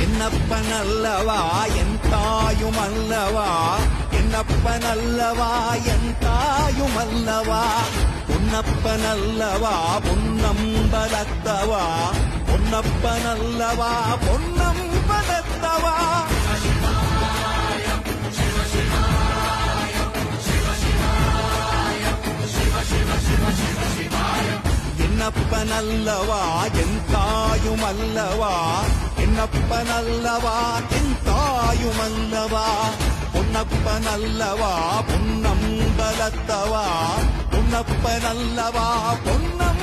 என்னப்பனல்லவா என் தாயும் அல்லவா, என்னப்பனல்லவா என் தாயும் அல்லவா, பொன்னப்பனல்லவா பொன்னம்பலத்தவா, பொன்னப்பனல்லவா பொன்னம்பலத்தவா. என்னப்பனல்லவா என் தாயும் அல்லவா, என்னப்பனல்லவா என் தாயும் அல்லவா, பொன்னப்பனல்லவா பொன்னம்பலத்தவா, பொன்னப்பனல்லவா பொன்னம்